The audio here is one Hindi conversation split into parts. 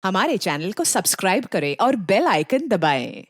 हमारे चैनल को सब्सक्राइब करें और बेल आइकन दबाएं।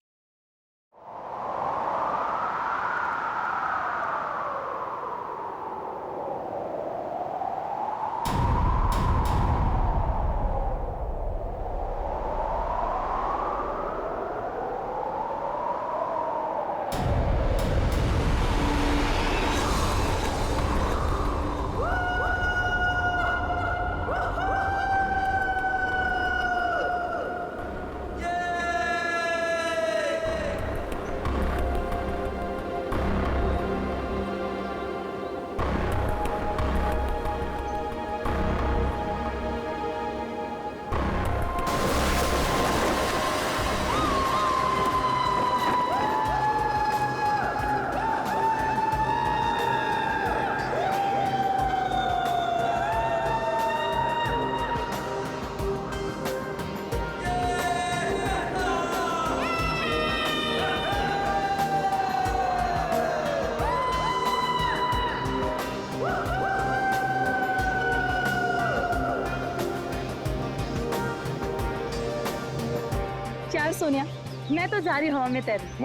यार सोनिया, मैं तो जा रही हवा में तैरने।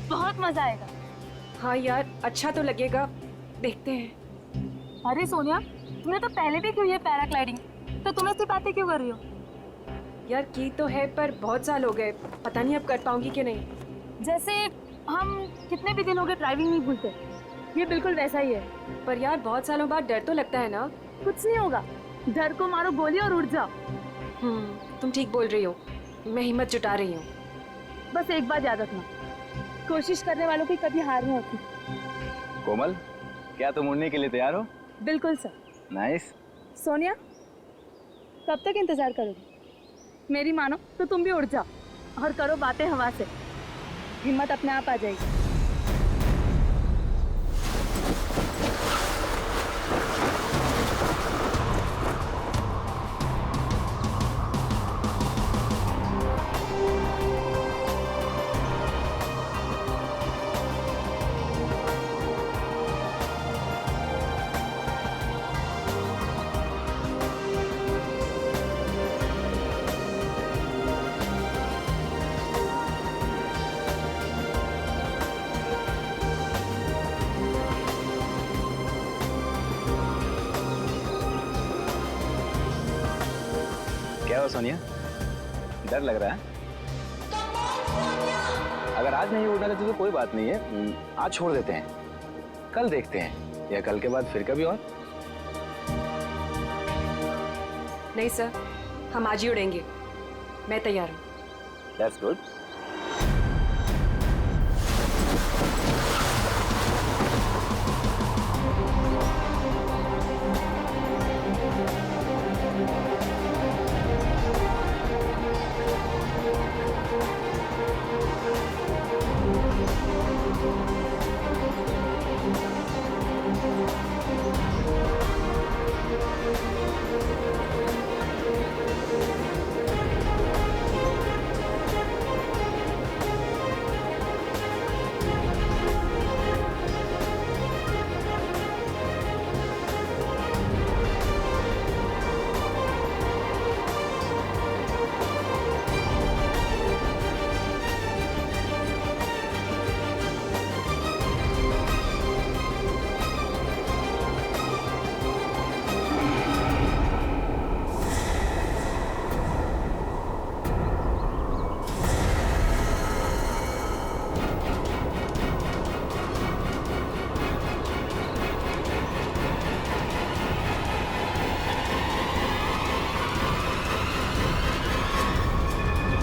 बहुत मजा आएगा। हाँ यार, अच्छा तो लगेगा, देखते हैं। अरे सोनिया, तुमने तो पहले भी की है पैराग्लाइडिंग, तो तुम ऐसी बातें क्यों कर रही हो? यार की तो है, पर बहुत साल हो गए, पता नहीं अब कर पाऊंगी कि नहीं। जैसे हम कितने भी दिन हो गए ड्राइविंग नहीं भूलते, ये बिल्कुल वैसा ही है। पर यार बहुत सालों बाद डर तो लगता है ना। कुछ नहीं होगा, डर को मारो गोली और उड़ जाओ। तुम ठीक बोल रही हो, मैं हिम्मत जुटा रही हूँ। बस एक बात याद रखना, कोशिश करने वालों की कभी हार नहीं होती। कोमल, क्या तुम उड़ने के लिए तैयार हो? बिल्कुल सर। नाइस। सोनिया, कब तक इंतजार करोगी? मेरी मानो तो तुम भी उड़ जाओ और करो बातें हवा से, हिम्मत अपने आप आ जाएगी। क्या हो सोनिया, डर लग रहा है? अगर आज नहीं उड़ना तो कोई बात नहीं है, आज छोड़ देते हैं, कल देखते हैं, या कल के बाद फिर कभी और। नहीं सर, हम आज ही उड़ेंगे, मैं तैयार हूँ। That's good.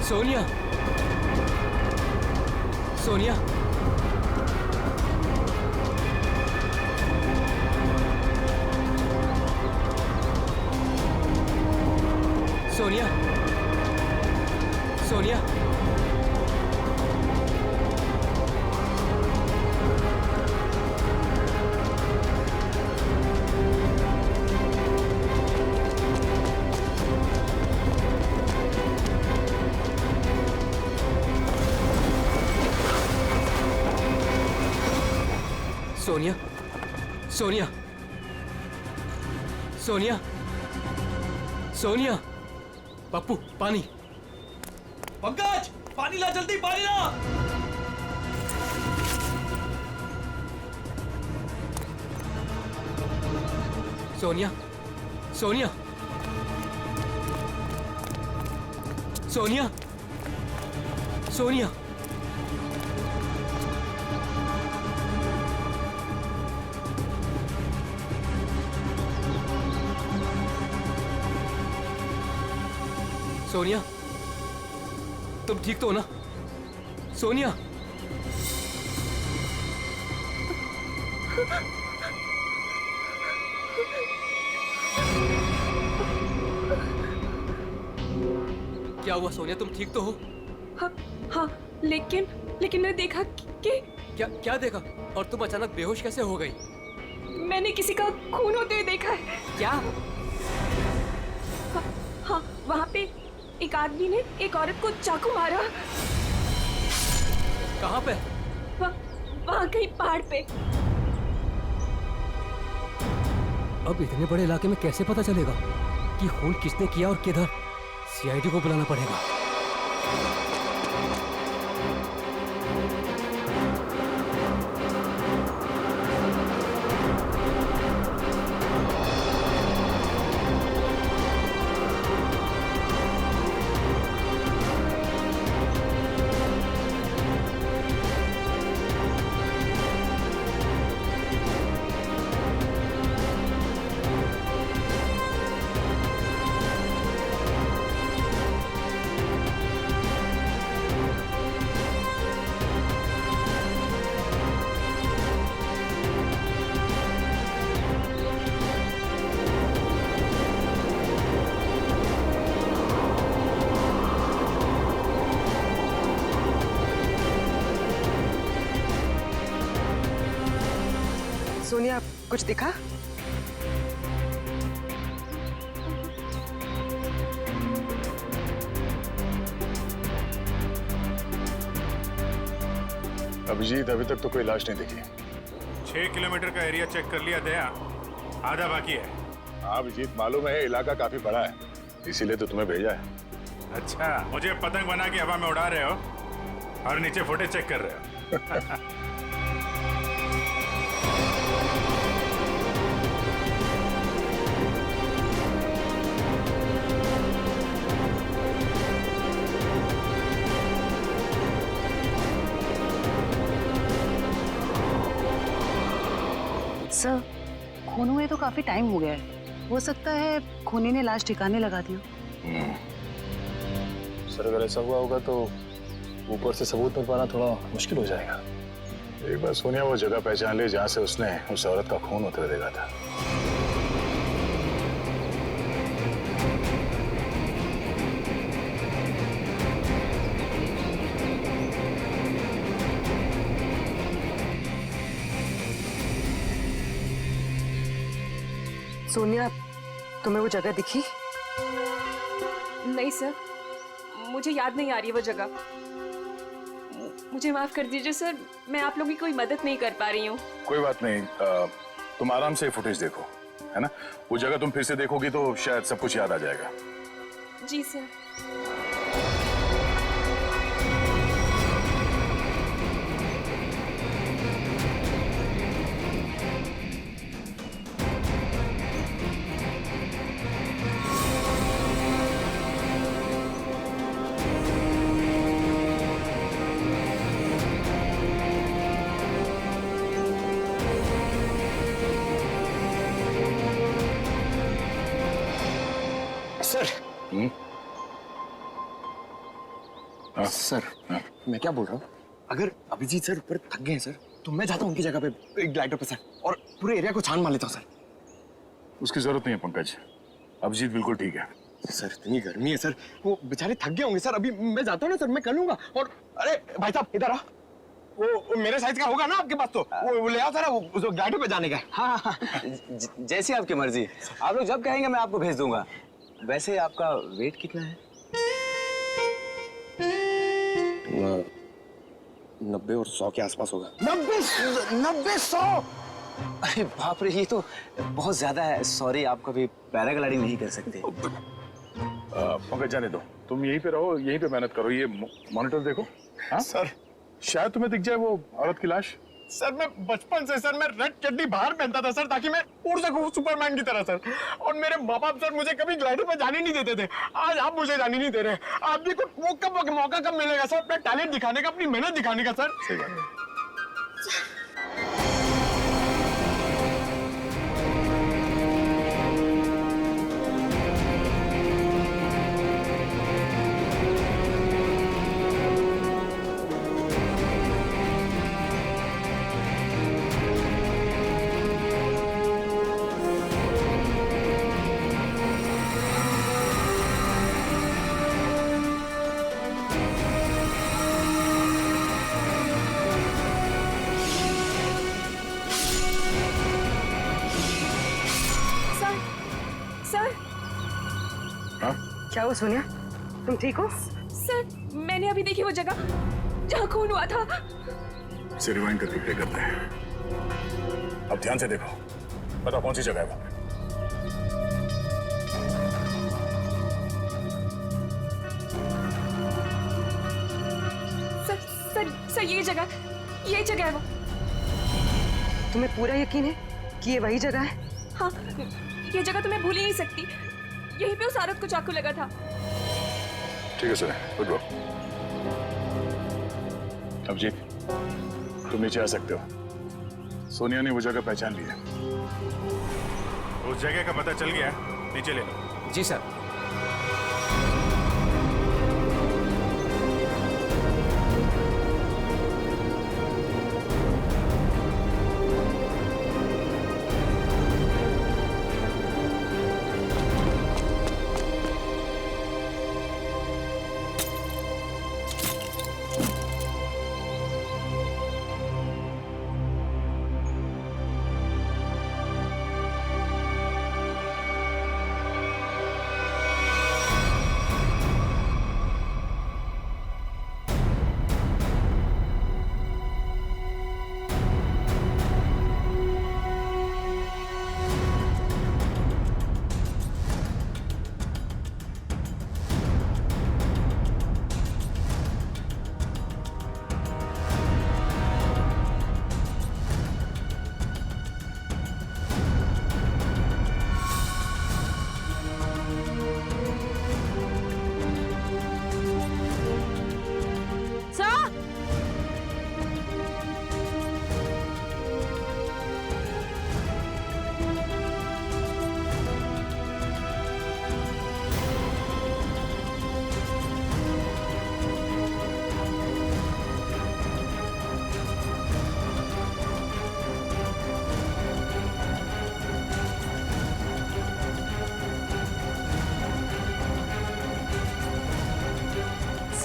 सोनिया, सोनिया, सोनिया, सोनिया, सोनिया, सोनिया, सोनिया, सोनिया, पप्पू पानी। पंकज पानी ला, जल्दी पानी ला। सोनिया, सोनिया, सोनिया, सोनिया। सोनिया, तुम ठीक तो हो ना? सोनिया। क्या हुआ सोनिया, तुम ठीक तो हो? हाँ हाँ, लेकिन मैंने देखा कि क्या देखा? और तुम अचानक बेहोश कैसे हो गई? मैंने किसी का खून होते हुए देखा है। क्या? हाँ, वहाँ पे एक आदमी ने एक औरत को चाकू मारा। कहाँ पे? वहाँ कहीं पहाड़ पे। अब इतने बड़े इलाके में कैसे पता चलेगा कि खून किसने किया और किधर? सीआईडी को बुलाना पड़ेगा। सोनिया, कुछ दिखा? अभिजीत, अभी तक तो कोई लाश नहीं दिखी। 6 किलोमीटर का एरिया चेक कर लिया दया, आधा बाकी है। हाँ अभिजीत, मालूम है इलाका काफी बड़ा है, इसीलिए तो तुम्हें भेजा है। अच्छा, मुझे पतंग बना के हवा में उड़ा रहे हो और नीचे फुटेज चेक कर रहे हो। सर, खून हुए तो काफी टाइम हो गया है। हो सकता है खूनी ने लाश ठिकाने लगा दिया। सर अगर ऐसा हुआ होगा तो ऊपर से सबूत मिल पाना थोड़ा मुश्किल हो जाएगा। एक बार सोनिया वो जगह पहचान ली जहाँ से उसने उस औरत का खून होते हुए देखा था। सोनिया, तुम्हें वो जगह दिखी? नहीं सर, मुझे याद नहीं आ रही वो जगह। मुझे माफ कर दीजिए सर, मैं आप लोगों की कोई मदद नहीं कर पा रही हूँ। कोई बात नहीं, तुम आराम से फुटेज देखो, है ना? वो जगह तुम फिर से देखोगी तो शायद सब कुछ याद आ जाएगा। जी सर। सर, मैं क्या बोल रहा हूँ, अगर अभिजीत सर ऊपर थक गए हैं सर, तो मैं जाता हूँ उनकी जगह पे एक ग्लाइडर पे सर, और पूरे एरिया को छान मार लेता हूँ सर। उसकी जरूरत नहीं है पंकज, अभिजीत बिल्कुल ठीक है। सर इतनी गर्मी है सर, वो बेचारे थक गए होंगे सर। अभी मैं जाता हूँ ना सर, मैं कर लूंगा। और अरे भाई साहब इधर आ, वो मेरे साइज का होगा ना आपके पास? तो वो ले आओ सर, वो ग्लाइडर पे जाने का। हाँ जैसी आपकी मर्जी, आप लोग जब कहेंगे मैं आपको भेज दूंगा। वैसे आपका वेट कितना है? 90 और 100 के आसपास होगा। 90-100? अरे बाप रे, ये तो बहुत ज्यादा है। सॉरी, आप कभी पैराग्लाइडिंग नहीं कर सकते। पंकज जाने दो, तुम यहीं पे रहो, यहीं पे मेहनत करो। ये मॉनिटर देखो। हाँ सर शायद तुम्हें दिख जाए वो औरत की लाश। सर मैं बचपन से सर मैं रेड चड्डी बाहर पहनता था सर, ताकि मैं उड़ सकूं सुपरमैन की तरह सर। और मेरे माँ बाप सर मुझे कभी ग्लाइडर पे जाने नहीं देते थे। आज आप मुझे जाने नहीं दे रहे। आप भी को वो कब मौका कब मिलेगा सर अपना टैलेंट दिखाने का, अपनी मेहनत दिखाने का सर? सही बात है। सर सर हाँ क्या हुआ सोनिया, तुम ठीक हो? सर, मैंने अभी देखी वो जगह जहाँ खून हुआ था। इसे रिवाइंड करके प्ले करते हैं। अब ध्यान से देखो, बताओ कौन सी जगह है वहां पे? सर सर सर, ये जगह है वो। तुम्हें पूरा यकीन है कि ये वही जगह है? हाँ, ये जगह तो मैं भूल ही नहीं सकती। यहीं पे उस औरत को चाकू लगा था। ठीक है सर, गुड गो। अब जी तुम नीचे आ सकते हो। सोनिया ने वो जगह पहचान ली है। उस जगह का पता चल गया, नीचे ले लो। जी सर।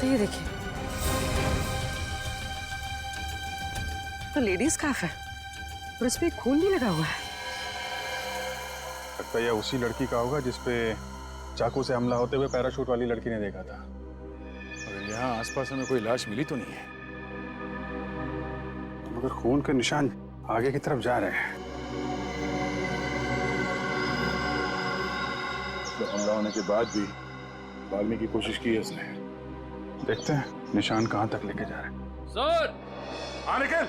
ये देखिए, तो लेडीज काफ है और इस पे खून भी लगा हुआ है। लगता है यह उसी लड़की का होगा जिसपे चाकू से हमला होते हुए पैराशूट वाली लड़की ने देखा था। और यहाँ आसपास हमें कोई लाश मिली तो नहीं है, मगर खून के निशान आगे की तरफ जा रहे हैं। तो हमला होने के बाद भी भागने की कोशिश की है इसने। देखते हैं निशान कहां तक लेके जा रहे हैं। सर, हाँ निकल।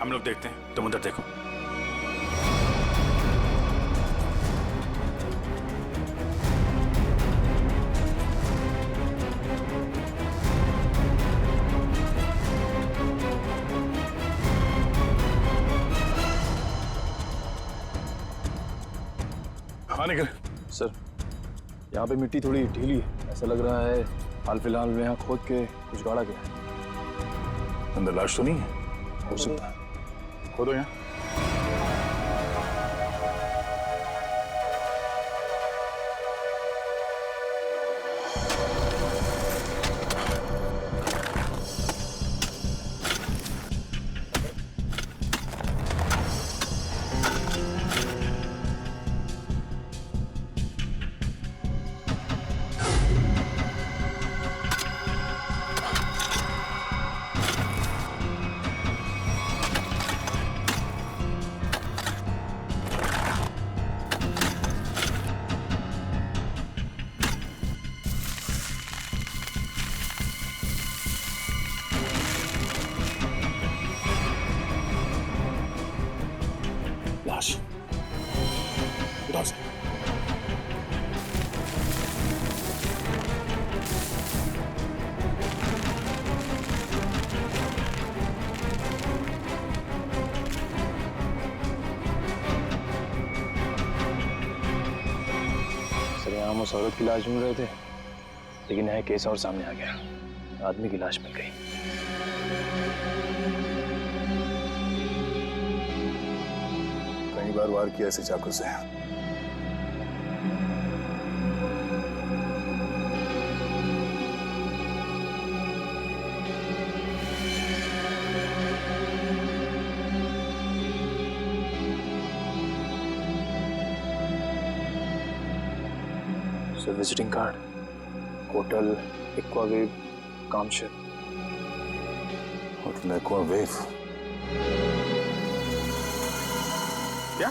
हम लोग देखते हैं, तुम उधर देखो। हाँ निकल। सर, यहाँ पे मिट्टी थोड़ी ढीली है, ऐसा लग रहा है हाल फिलहाल में यहाँ खोद के कुछ गाड़ा गया है। अंदर लाश तो नहीं है? हो सकता है। खोदो यहाँ। उस औरत की लाश ढूंढ रहे थे, लेकिन नया केस और सामने आ गया। आदमी की लाश मिल गई। कई बार वार किया ऐसे चाकू से। Visiting card, hotel Aquawave, Kamshet. Hotel Aquawave. क्या?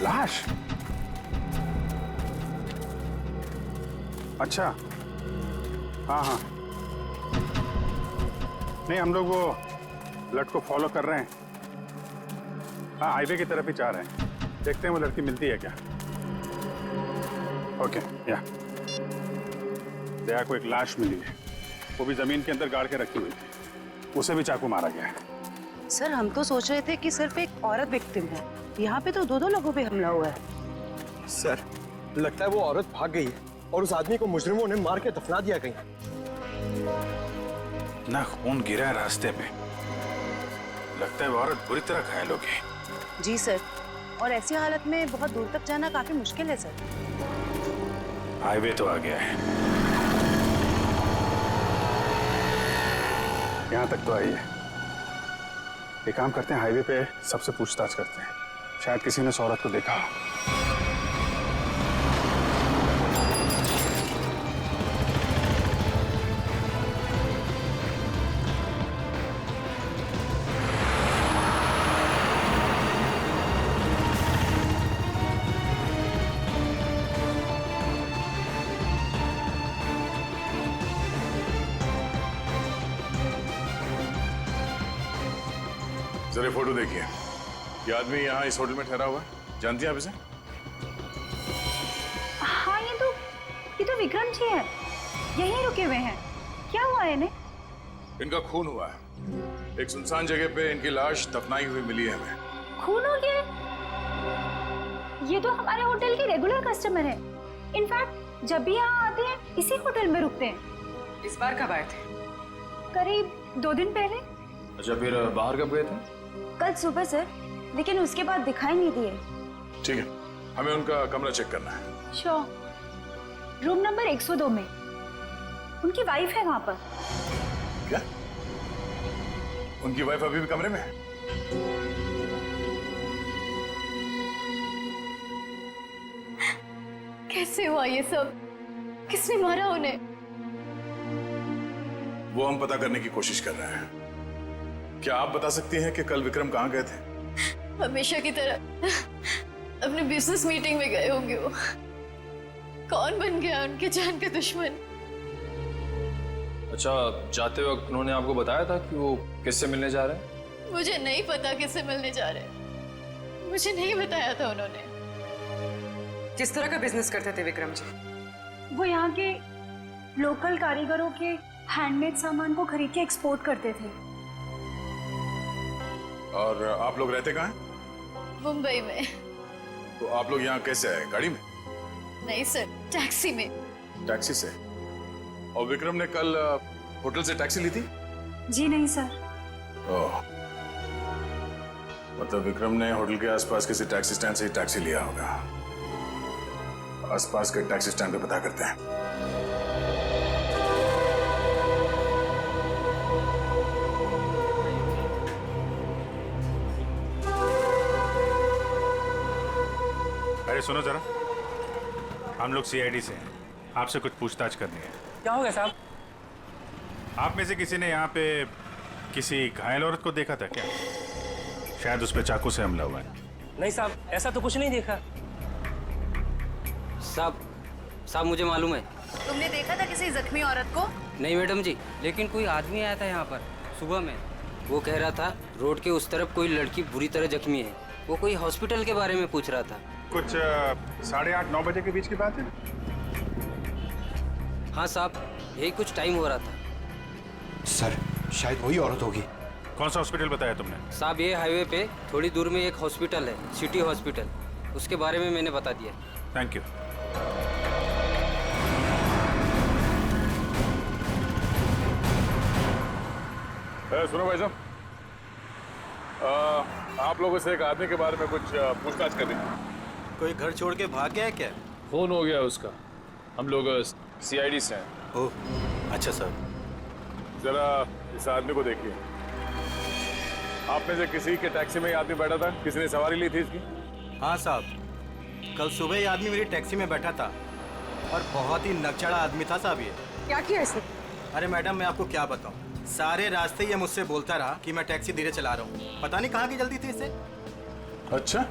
लाश? अच्छा, हाँ हाँ। नहीं, हम लोग वो लट को फॉलो कर रहे हैं। हाँ, हाईवे की तरफ ही जा रहे हैं। देखते हैं वो लड़की मिलती है क्या। ओके, या दया को एक लाश मिली है, वो भी जमीन के अंदर गाड़ के रखी हुई थी। उसे भी चाकू मारा गया है। सर हम तो सोच रहे थे कि सिर्फ एक औरत विक्टिम है, यहाँ पे तो दो लोगों पे हमला हुआ है। सर, लगता है वो औरत भाग गई है और उस आदमी को मुजरिमों ने मार के दफना दिया कहीं। ना खून गिरा है रास्ते में, लगता है वो औरत बुरी तरह घायल हो गई। जी सर, और ऐसी हालत में बहुत दूर तक जाना काफी मुश्किल है सर। हाईवे तो आ गया है, यहाँ तक तो आई है। एक काम करते हैं, हाईवे पे सबसे पूछताछ करते हैं, शायद किसी ने उस औरत को देखा हो। जरा फोटो देखिए। ये आदमी यहाँ इस होटल में ठहरा हुआ है, जानती हैं आप इसे? हाँ, ये तो विक्रम जी है, यहीं रुके हुए हैं। क्या हुआ है इन्हें? इनका खून हुआ है, एक सुनसान जगह पे इनकी लाश दफनाई हुई मिली है हमें। खून हो गया है? ये तो हमारे होटल के रेगुलर कस्टमर है। इनफैक्ट जब भी यहाँ आते हैं इसी होटल में रुकते हैं। इस बार कब आए थे? करीब 2 दिन पहले। अच्छा, फिर बाहर कब गए थे? कल सुबह सर, लेकिन उसके बाद दिखाई नहीं दिए। ठीक है, हमें उनका कमरा चेक करना है। श्योर। रूम नंबर 102 में उनकी वाइफ है वहां पर। क्या? उनकी वाइफ अभी भी कमरे में है? कैसे हुआ ये सब? किसने मारा उन्हें? वो हम पता करने की कोशिश कर रहे हैं। क्या आप बता सकती हैं कि कल विक्रम कहाँ गए थे? हमेशा की तरह अपने बिजनेस मीटिंग में गए होंगे वो। कौन बन गया उनके जान का दुश्मन? अच्छा, जाते वक्त उन्होंने आपको बताया था कि वो किससे मिलने जा रहे हैं? मुझे नहीं पता किससे मिलने जा रहे हैं, मुझे नहीं बताया था उन्होंने। किस तरह का बिजनेस करते थे विक्रम जी? वो यहाँ के लोकल कारीगरों के हैंडमेड सामान को खरीद के एक्सपोर्ट करते थे। और आप लोग रहते कहाँ हैं? मुंबई में। तो आप लोग यहाँ कैसे आए? गाड़ी में? नहीं सर, टैक्सी में। टैक्सी से? और विक्रम ने कल होटल से टैक्सी ली थी? जी नहीं सर। ओह, मतलब विक्रम ने होटल के आसपास किसी टैक्सी स्टैंड से ही टैक्सी लिया होगा। आसपास के टैक्सी स्टैंड पे पता करते हैं। अरे सुनो जरा, हम लोग सीआईडी से हैं, आपसे कुछ पूछताछ करनी है। क्या हो गया साहब? आप में से किसी ने यहाँ पे किसी घायल औरत को देखा था क्या? शायद उस पे चाकू से हमला हुआ है। नहीं साहब, ऐसा तो कुछ नहीं देखा। साहब मुझे मालूम है। तुमने देखा था किसी जख्मी औरत को? नहीं मैडम जी, लेकिन कोई आदमी आया था यहाँ पर सुबह में। वो कह रहा था रोड के उस तरफ कोई लड़की बुरी तरह जख्मी है। वो कोई हॉस्पिटल के बारे में पूछ रहा था। कुछ 8:30-9 बजे के बीच की बात है। हाँ साहब, यही कुछ टाइम हो रहा था। सर, शायद वही औरत होगी। कौन सा हॉस्पिटल बताया तुमने? साहब ये हाईवे पे थोड़ी दूर में एक हॉस्पिटल है, सिटी हॉस्पिटल, उसके बारे में मैंने बता दिया। Thank you. सुनो भाई साहब, आप लोगों से एक आदमी के बारे में कुछ पूछताछ करनी है। कोई घर छोड़ के भाग गया है क्या? फोन हो गया उसका। हम लोग सीआईडी से हैं। ओह अच्छा सर। जरा इस आदमी को देखिए। आप में से किसी के टैक्सी में ये आदमी बैठा था? किसी ने सवारी ली थी इसकी? हाँ साहब, कल सुबह ये आदमी मेरी टैक्सी में बैठा था और बहुत ही नकचड़ा आदमी था साहब ये। क्या किया इसने? अरे मैडम मैं आपको क्या बताऊं, सारे रास्ते ये मुझसे बोलता रहा कि मैं टैक्सी धीरे चला रहा हूँ। पता नहीं कहाँ की जल्दी थी इसे। अच्छा,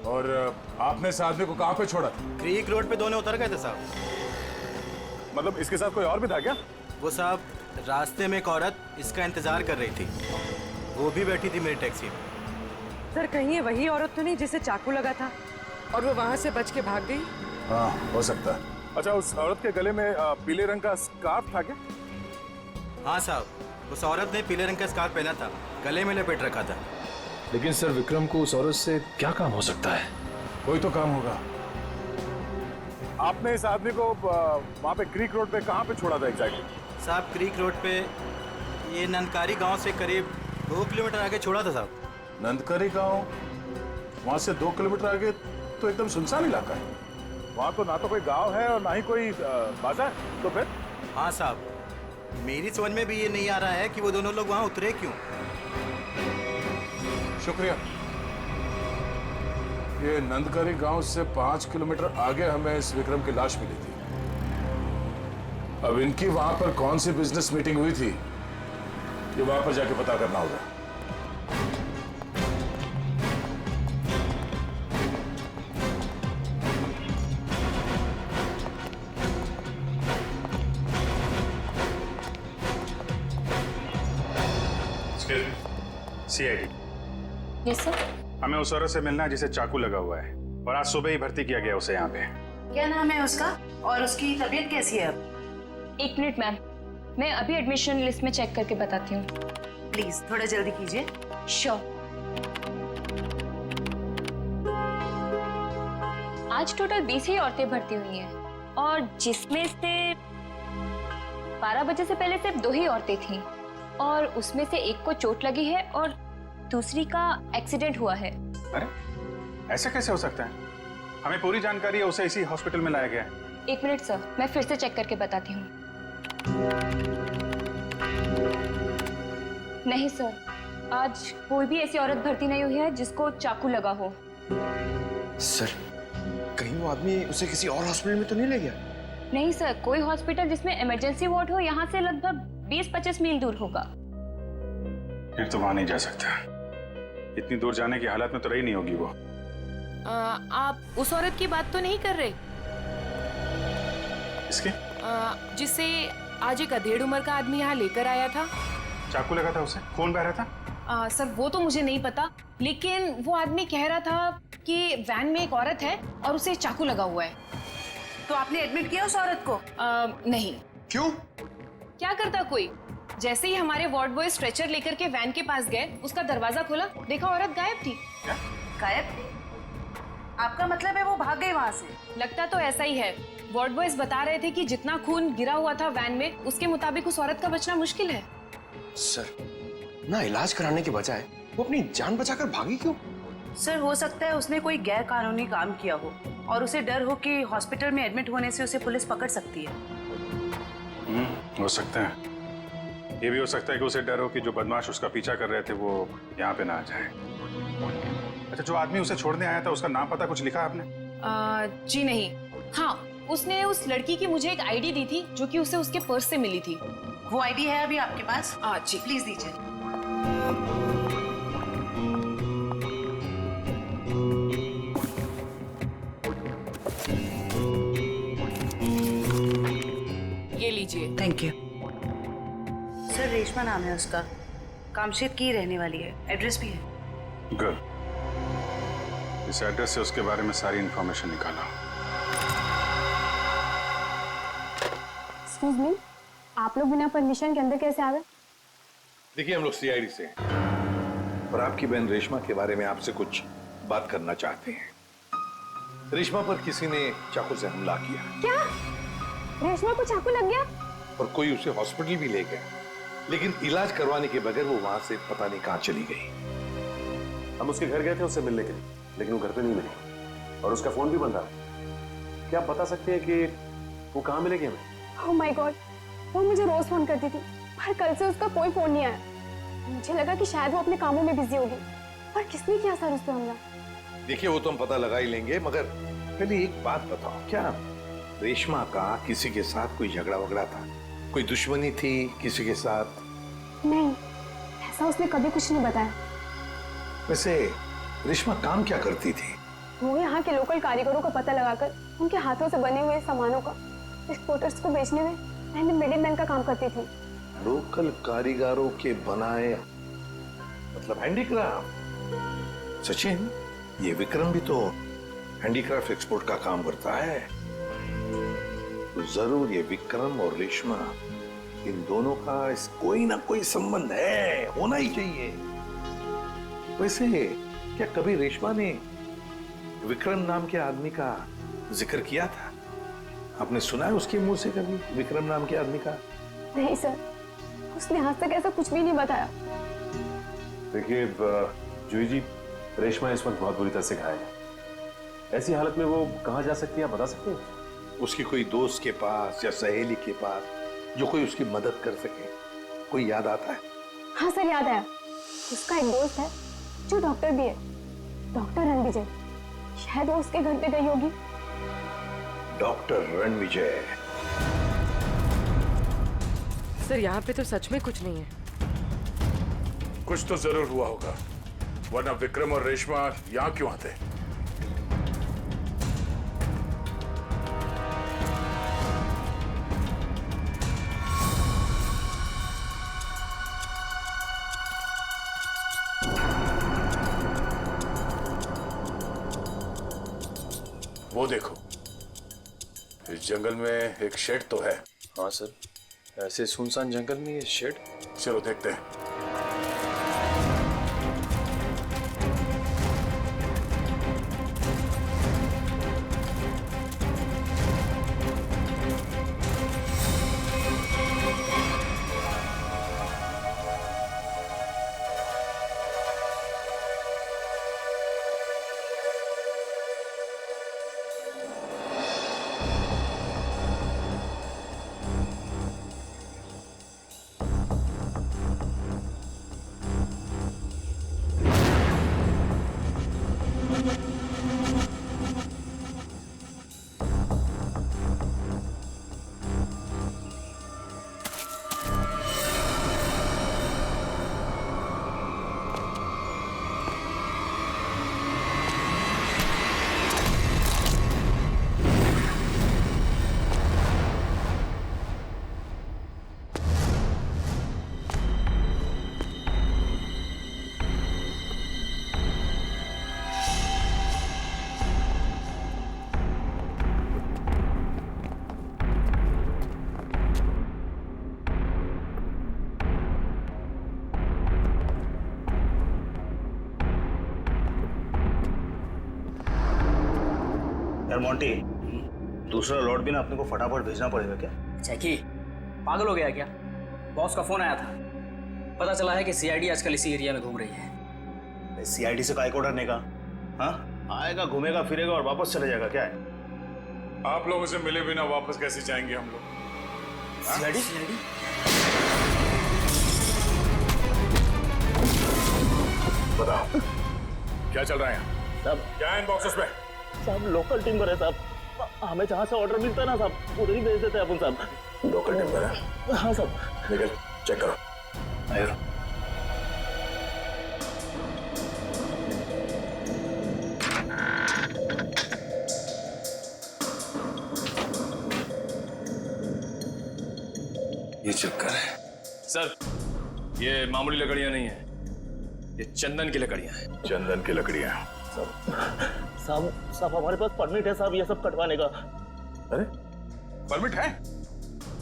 और आपने इस आदमी को कहाँ पे छोड़ा था? क्रीक रोड पे दोनों उतर गए थे साहब। मतलब इसके साथ कोई और भी था क्या? वो साहब रास्ते में एक औरत इसका इंतजार कर रही थी, वो भी बैठी थी मेरी टैक्सी में। सर कहीं ये वही औरत तो नहीं जिसे चाकू लगा था और वो वहाँ से बच के भाग गई? हाँ हो सकता है। अच्छा, उस औरत के गले में पीले रंग का स्कार्फ था क्या? हाँ साहब, उस औरत ने पीले रंग का स्कार्फ पहना था, गले में लपेट रखा था। लेकिन सर विक्रम को उस औरत से क्या काम हो सकता है? कोई तो काम होगा। आपने इस आदमी को वहाँ पे क्रीक रोड पे कहाँ पे छोड़ा था एग्जैक्टली? साहब क्रीक रोड पे ये नंदकारी गांव से करीब 2 किलोमीटर आगे छोड़ा था साहब। नंदकारी गांव? वहाँ से 2 किलोमीटर आगे तो एकदम सुनसान इलाका है। वहाँ तो ना तो कोई गांव है और ना ही कोई बाजार। तो फिर? हाँ साहब, मेरी समझ में भी ये नहीं आ रहा है कि वो दोनों लोग वहाँ उतरे क्यों। शुक्रिया। ये नंदकारी गांव से 5 किलोमीटर आगे हमें इस विक्रम की लाश मिली थी। अब इनकी वहां पर कौन सी बिजनेस मीटिंग हुई थी, ये वहां पर जाके पता करना होगा। सीआईडी। Yes sir. हमें उस औरत से मिलना है जिसे चाकू लगा हुआ है और आज सुबह ही भर्ती किया गया उसे यहाँ पे। क्या नाम है उसका और उसकी तबीयत कैसी है अब? 1 मिनट मैम, मैं अभी एडमिशन लिस्ट में चेक करके बताती हूँ। प्लीज थोड़ा जल्दी कीजिए। श्योर। आज टोटल 20 ही औरतें भर्ती हुई हैं और जिसमें से 12 बजे से पहले सिर्फ 2 ही औरतें थीं और उसमें से एक को चोट लगी है और दूसरी का एक्सीडेंट हुआ है। अरे ऐसा कैसे हो सकता है? हमें पूरी जानकारी है, उसे इसी हॉस्पिटल में लाया गया है। 1 मिनट सर, मैं फिर से चेक करके बताती हूँ। नहीं सर, आज कोई भी ऐसी औरत भर्ती नहीं हुई है जिसको चाकू लगा हो। सर कहीं वो आदमी उसे किसी और हॉस्पिटल में तो नहीं ले गया? नहीं सर, कोई हॉस्पिटल जिसमें इमरजेंसी वार्ड हो यहाँ से लगभग 20-25 मील दूर होगा। फिर तो वहां नहीं जा सकता। इतनी दूर जाने की हालत में तो रही नहीं होगी वो। आप उस औरत की बात तो नहीं कर रहे? इसके? जिसे आज एक अधेड़ उम्र का आदमी यहाँ लेकर आया था। चाकू लगा था उसे? खून बह रहा था? सर वो तो मुझे नहीं पता, लेकिन वो आदमी कह रहा था कि वैन में एक औरत है और उसे चाकू लगा हुआ है। तो आपने एडमिट किया उस औरत को? नहीं। क्यों? क्या करता कोई? जैसे ही हमारे वार्ड बॉय स्ट्रेचर लेकर के वैन के पास गए, उसका दरवाजा खोला, देखा औरत गायब थी। गायब? आपका मतलब है वो भाग गई वहाँ से? लगता तो ऐसा ही है। वार्ड बॉयज बता रहे थे कि जितना खून गिरा हुआ था वैन में, उसके मुताबिक उस औरत का बचना मुश्किल है। सर ना इलाज कराने के बजाय वो अपनी जान बचाकर भागी क्यों? सर हो सकता है उसने कोई गैर कानूनी काम किया हो और उसे डर हो कि हॉस्पिटल में एडमिट होने से उसे पुलिस पकड़ सकती है। हो सकता है। ये भी हो सकता है कि उसे डर हो कि जो बदमाश उसका पीछा कर रहे थे वो यहाँ पे ना आ जाए। अच्छा, जो आदमी उसे छोड़ने आया था उसका नाम पता कुछ लिखा आपने? जी नहीं। हाँ, उसने उस लड़की की मुझे एक आईडी दी थी जो कि उसे उसके पर्स से मिली थी। वो आईडी है अभी आपके पास? जी प्लीज दीजिए। ये लीजिए। Thank you. सर रेशमा नाम है उसका, कामशेद की रहने वाली है, एड्रेस भी है। गुड। इस एड्रेस से उसके बारे में सारी इंफॉर्मेशन निकाला। एक्सक्यूज मी, आप लोग बिना परमिशन के अंदर कैसे आ गए? देखिए हम लोग सीआईडी से हैं और आपकी बहन रेशमा के बारे में आपसे कुछ बात करना चाहते हैं। रेशमा पर किसी ने चाकू से हमला किया क्या रेशमा को चाकू लग गया? और कोई उसे हॉस्पिटल भी ले गया, लेकिन इलाज करवाने के बगैर वो वहां से पता नहीं कहां चली गई। हम उसके घर गए थे उससे मिलने के लिए, लेकिन वो घर पे नहीं मिली और उसका फोन भी बंद था। क्या आप बता सकते हैं कि वो कहाँ मिलेगी हमें? ओह माय गॉड, वो मुझे रोज फोन करती थी, पर कल से उसका कोई फोन नहीं आया। मुझे लगा कि शायद वो अपने कामों में बिजी होगी, पर किसने किया सर उस पे हमला? देखिए वो तो हम पता लगा ही लेंगे, मगर पहले एक बात बताओ, क्या रेशमा का किसी के साथ कोई झगड़ा वगड़ा था? कोई दुश्मनी थी किसी के साथ? नहीं, ऐसा उसने कभी कुछ नहीं बताया। वैसे रेशमा काम क्या करती थी? वो यहाँ के लोकल कारीगरों का पता लगाकर उनके हाथों से बने हुए सामानों का एक्सपोर्टर्स को बेचने में एंड मिडिलमैन का काम करती थी। लोकल कारीगरों के बनाए मतलब हैंडीक्राफ्ट? सचिन, ये विक्रम भी तो हैंडीक्राफ्ट एक्सपोर्ट का काम करता है, तो जरूर ये विक्रम और रेशमा, इन दोनों का कोई ना कोई संबंध है, होना ही चाहिए। वैसे क्या कभी रेशमा ने विक्रम नाम के आदमी का जिक्र किया था? आपने सुना है उसके मुंह से कभी विक्रम नाम के आदमी का? नहीं सर, उसने आज तक ऐसा कुछ भी नहीं बताया। देखिए जूही जी, रेशमा इस वक्त बहुत बुरी तरह से घायल है। ऐसी हालत में वो कहाँ जा सकती है, आप बता सकते हैं? उसकी कोई दोस्त के पास या सहेली के पास, जो कोई उसकी मदद कर सके, कोई याद आता है? हाँ सर, याद आया। उसका एक दोस्त है जो डॉक्टर भी है, डॉक्टर रणविजय। शायद वो उसके घर पे गई होगी। डॉक्टर रणविजय? सर यहाँ पे तो सच में कुछ नहीं है। कुछ तो जरूर हुआ होगा, वरना विक्रम और रेशमा यहाँ क्यों आते? वो देखो, इस जंगल में एक शेड तो है। हाँ सर, ऐसे सुनसान जंगल में ये शेड? चलो देखते हैं। यार मोंटी, दूसरा लॉट भी ना अपने को फटाफट भेजना पड़ेगा क्या? जैकी, पागल हो गया क्या? बॉस का फोन आया था, पता चला है कि सीआईडी आजकल इसी एरिया में घूम रही है। सीआईडी से काय को डरने का? हाँ, आएगा, घूमेगा फिरेगा और वापस चले जाएगा, क्या है? आप लोगों से मिले बिना वापस कैसे जाएंगे हम लोग? सीआईडी? बताओ, क्या चल रहा है यहाँ? सब क्या है इन बॉक्सेस में? सब लोकल टिम्बर है साहब, हमें जहाँ से ऑर्डर मिलता है ना साहब, उधर ही भेज देते हैं अपन साहब। लोकल टिम्बर है? हाँ साहब। निकल, चेक करो। आयो। ये चक्कर है सर, ये मामूली लकड़ियां नहीं है, ये चंदन की लकड़ियां हैं। चंदन की लकड़ियां? साहब हमारे पास परमिट है साहब ये सब कटवाने का। अरे परमिट है?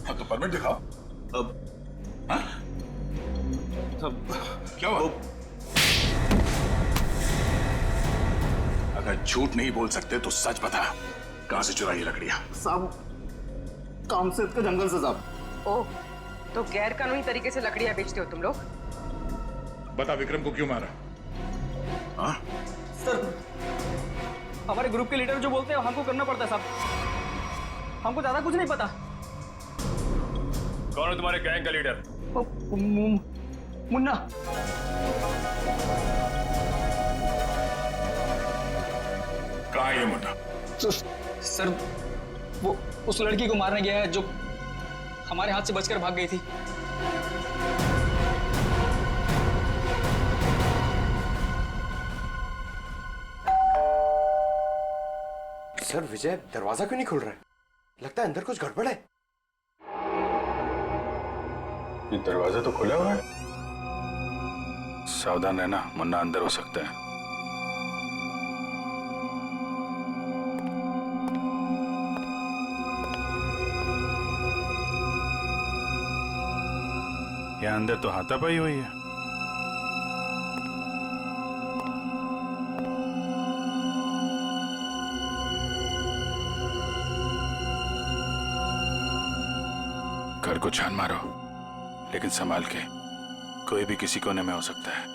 हाँ तो परमिट दिखाओ। अब हाँ? सब क्या हुआ? अगर झूठ नहीं बोल सकते तो सच बता, कहां से चुराई लकड़ियां? साहब, कामसेद के जंगल से साहब। ओह, तो गैर कानूनी तरीके से लकड़ियां बेचते हो तुम लोग? बता, विक्रम को क्यों मारा? हाँ? सर, हमारे ग्रुप के लीडर जो बोलते हैं हमको करना पड़ता है साहब। हमको ज्यादा कुछ नहीं पता। कौन है तुम्हारे गैंग का लीडर? मुन्ना। कहाँ है ये मुन्ना? सर, वो उस लड़की को मारने गया है जो हमारे हाथ से बचकर भाग गई थी। सर, विजय दरवाजा क्यों नहीं खुल रहा है? लगता है अंदर कुछ गड़बड़ है। ये दरवाजा तो खुला हुआ है। सावधान रहना, मुन्ना अंदर हो सकता है। यहाँ अंदर तो हाथापाई हुई है। घर को छान मारो, लेकिन संभाल के। कोई भी किसी कोने में हो सकता है।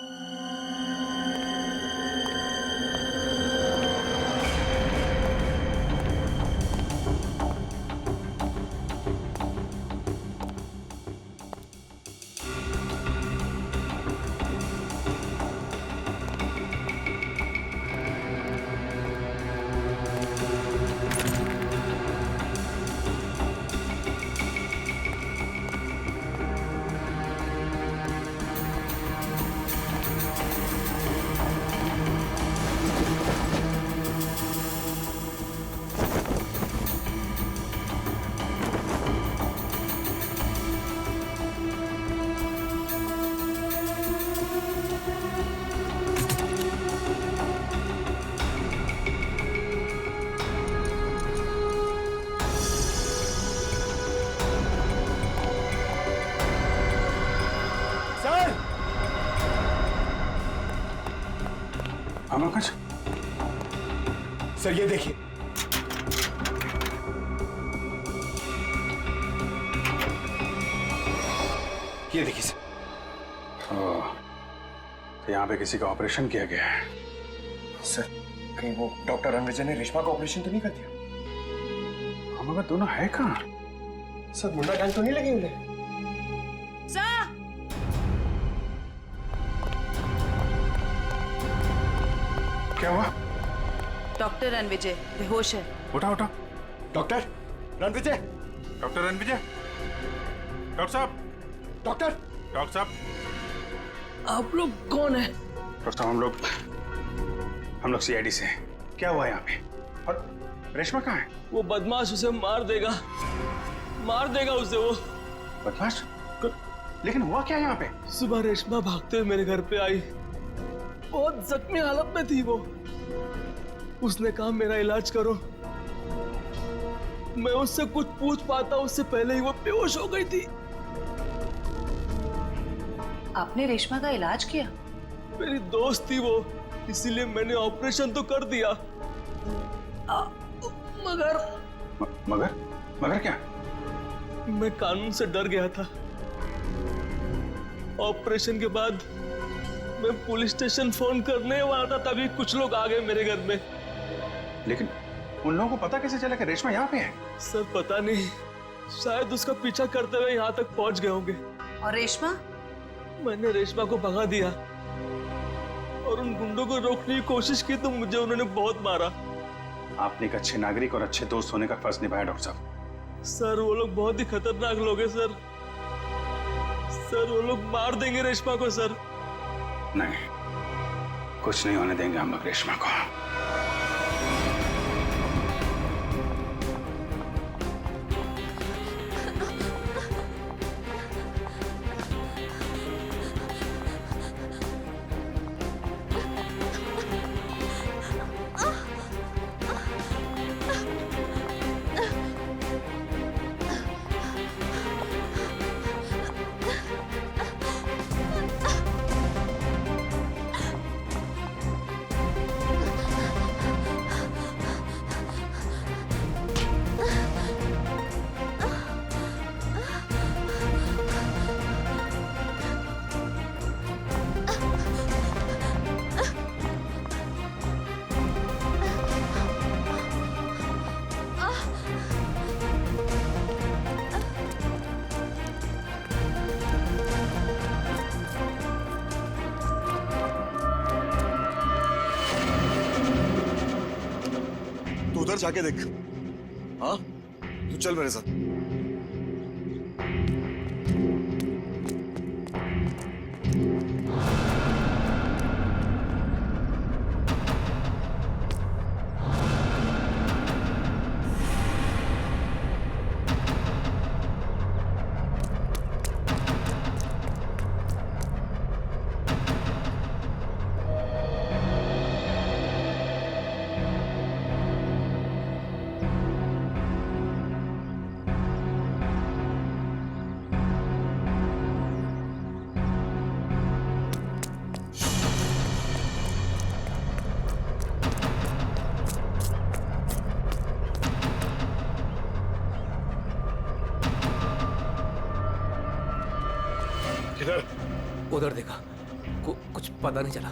कुछ सर, ये देखिए। ये देखिए सर। तो यहाँ पे किसी का ऑपरेशन किया गया है। सर, कहीं वो डॉक्टर रणविजय ने रेशमा का ऑपरेशन तो नहीं कर दिया? मगर दोनों है कहाँ? सर, मुन्ना गैंग तो नहीं लगी उन्हें? क्या हुआ? डॉक्टर रणविजय बेहोश है। उठा उठा। Doctor Ranvijay! Doctor Ranvijay! Doctor साहब! डॉक्टर! डॉक्टर साहब! आप लोग कौन है? डॉक्टर साहब, हम लोग सीआईडी से हैं। क्या हुआ यहाँ पे? और रेशमा कहाँ है? वो बदमाश उसे मार देगा उसे वो। बदमाश? लेकिन हुआ क्या यहाँ पे? सुबह रेशमा भागते हुए मेरे घर पे आई। बहुत जख्मी हालत में थी वो। उसने कहा मेरा इलाज करो। मैं उससे कुछ पूछ पाता उससे पहले ही वो बेहोश हो गई थी। आपने रेशमा का इलाज किया? मेरी दोस्त थी वो, इसीलिए मैंने ऑपरेशन तो कर दिया। मगर क्या? मैं कानून से डर गया था। ऑपरेशन के बाद मैं पुलिस स्टेशन फोन करने वाला था, तभी कुछ लोग आ गए मेरे घर में। लेकिन उन लोगों को पता कैसे चला कि रेशमा यहाँ पे है? सर, पता नहीं, शायद उसका पीछा करते हुए यहाँ तक पहुँच गए होंगे। और रेशमा? मैंने रेशमा को भगा दिया और उन गुंडों को रोकने की कोशिश की तो मुझे उन्होंने बहुत मारा। आपने एक अच्छे नागरिक और अच्छे दोस्त होने का फर्ज निभाया डॉक्टर साहब। सर, वो लोग बहुत ही खतरनाक लोग हैं सर। वो लोग मार देंगे रेशमा को सर। नहीं, कुछ नहीं होने देंगे हम लोग रेशमा को। जाके देख। हाँ, तू चल मेरे साथ। उधर देखा, कुछ पता नहीं चला।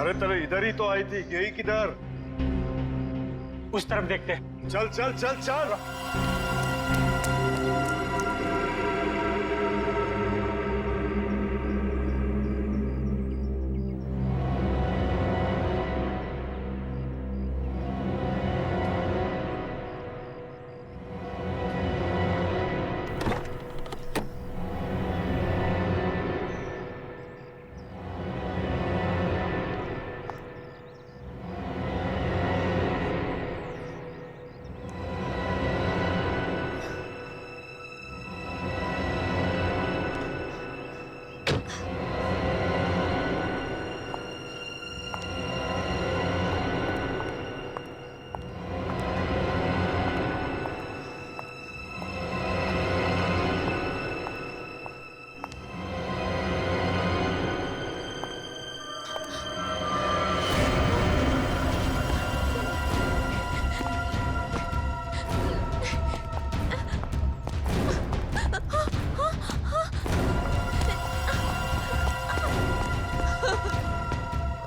अरे तेरे इधर ही तो आई थी, यही किधर? उस तरफ देखते। चल चल चल चल।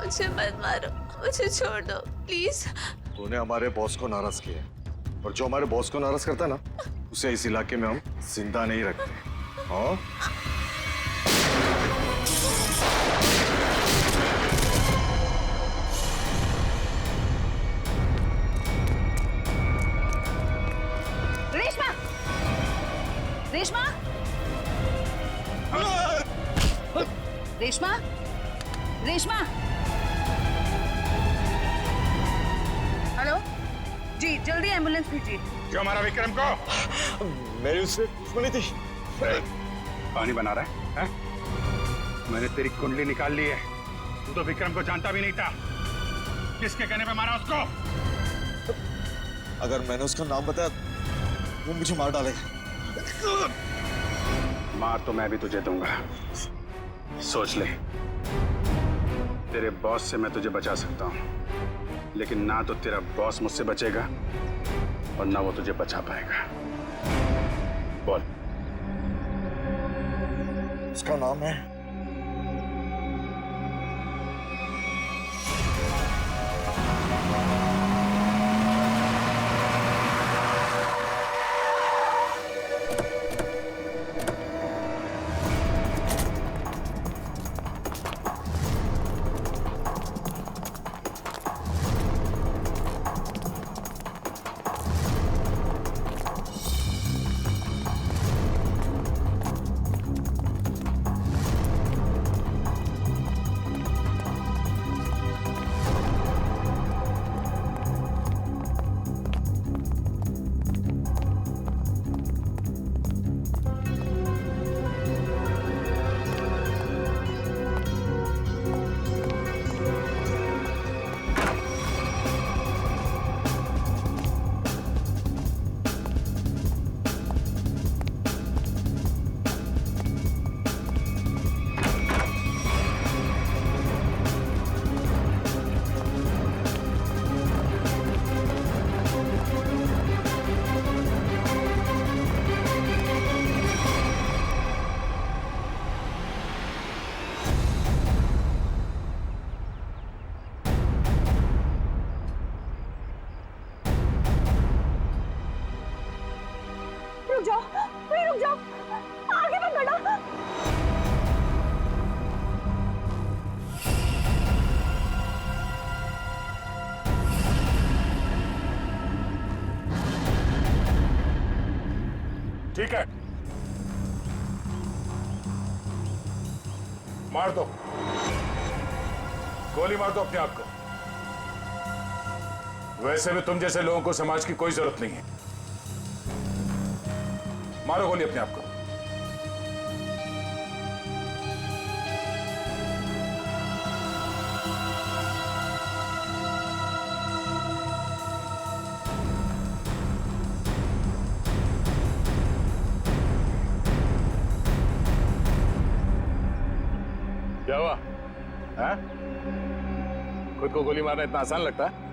मुझे मत मारो, मुझे छोड़ दो प्लीज। तूने हमारे बॉस को नाराज किया, और जो हमारे बॉस को नाराज करता है ना, उसे इस इलाके में हम जिंदा नहीं रखते। हाँ? रेशमा, रेशमा, रेशमा, रेशमा। हेलो जी, जल्दी एम्बुलेंस भेजिए। क्यों मारा विक्रम को? मेरी उससे दुश्मनी थी। पानी बना रहा है? मैंने तेरी कुंडली निकाल ली है। तू तो विक्रम को जानता भी नहीं था। किसके कहने पे मारा उसको? अगर मैंने उसका नाम बताया, वो मुझे मार डालेगा। मार तो मैं भी तुझे दूंगा, सोच ले। तेरे बॉस से मैं तुझे बचा सकता हूँ, लेकिन ना तो तेरा बॉस मुझसे बचेगा और ना वो तुझे बचा पाएगा। बोल। उसका नाम है रुक जाओ, वहीं रुक जाओ, आगे मत बढ़ो। ठीक है, मार दो, गोली मार दो अपने आप को। वैसे भी तुम जैसे लोगों को समाज की कोई जरूरत नहीं है। मारो गोली अपने आप को। क्या हुआ? हैं? खुद को गोली मारना इतना आसान लगता है?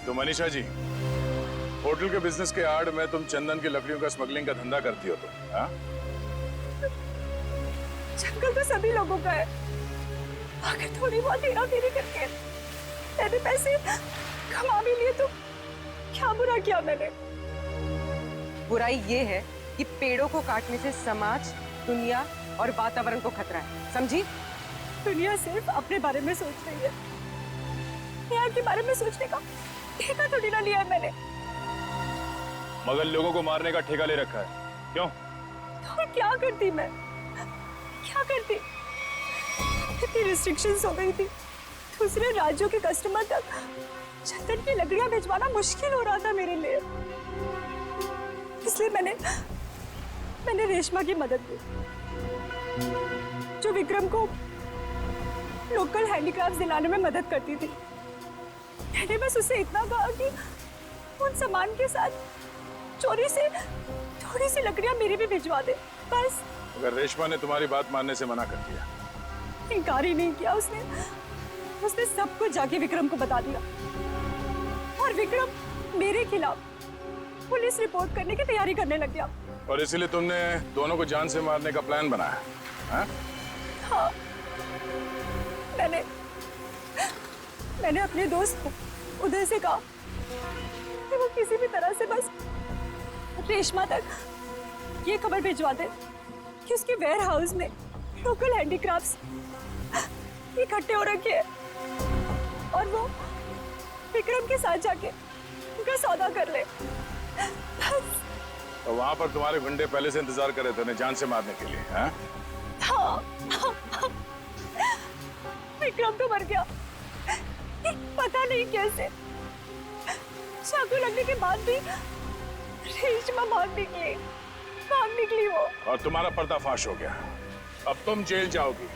तो मनीषा जी, होटल के बिजनेस के आड़ में तुम चंदन की लकड़ियों का स्मगलिंग का धंधा करती हो तुम, हाँ? जंगल तो सभी लोगों का है। अगर थोड़ी बहुत हेरा फेरी करके मैंने पैसे कमा भी लिए तो क्या बुरा किया मैंने? बुराई ये है कि पेड़ों को काटने से समाज, दुनिया और वातावरण को खतरा है, समझी? दुनिया सिर्फ अपने बारे में सोच रही है, यहाँ के बारे में सोचने का ठेका थोड़ी ना लिया है मैंने। मगर लोगों को मारने का ठेका ले रखा है, क्यों? तो क्या करती मैं? क्या करती? इतनी रिस्ट्रिक्शंस हो गई थी, दूसरे राज्यों के कस्टमर तक चंदन की लकड़ियां भिजवाना मुश्किल हो रहा था मेरे लिए। इसलिए मैंने रेशमा की मदद की, जो विक्रम को लोकल हैंडीक्राफ्ट दिलाने में मदद करती थी। मैंने बस उसे इतना कहा कि उन सामान के साथ चोरी से थोड़ी सी लकड़ियां मेरी भी भिजवा दे, बस। अगर रेशमा ने तुम्हारी बात मानने से मना कर दिया? इनकार ही नहीं किया उसने सब कुछ जाके विक्रम को बता दिया और विक्रम मेरे खिलाफ पुलिस रिपोर्ट करने की तैयारी करने लग गया। और इसीलिए तुमने दोनों को जान से मारने का प्लान बनाया, हाँ? हाँ, मैंने अपने दोस्त उदय से कहा कि वो किसी भी तरह से बस रेशमा तक ये खबर भिजवा दे कि उसके वेयर हाउस में लोकल हैंडीक्राफ्ट्स इकट्ठे हो रखे हैं और वो विक्रम के साथ जाके उनका सौदा कर ले। तो वहां पर तुम्हारे गुंडे पहले से इंतजार कर रहे थे उन्हें जान से मारने के लिए, हाँ? हाँ। विक्रम तो मर गया, पता नहीं कैसे। चाकू लगने के बाद भी रेशमा भाग निकली वो। और तुम्हारा पर्दाफाश हो गया। अब तुम जेल जाओगी।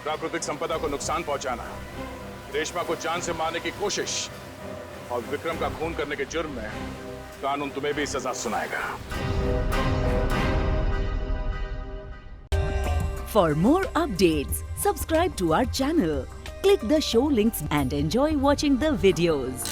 प्राकृतिक संपदा को नुकसान पहुंचाना, रेशमा को जान से मारने की कोशिश और विक्रम का खून करने के जुर्म में कानून तुम्हें भी सजा सुनाएगा। For more updates, subscribe to our channel, click the show links and enjoy watching the videos.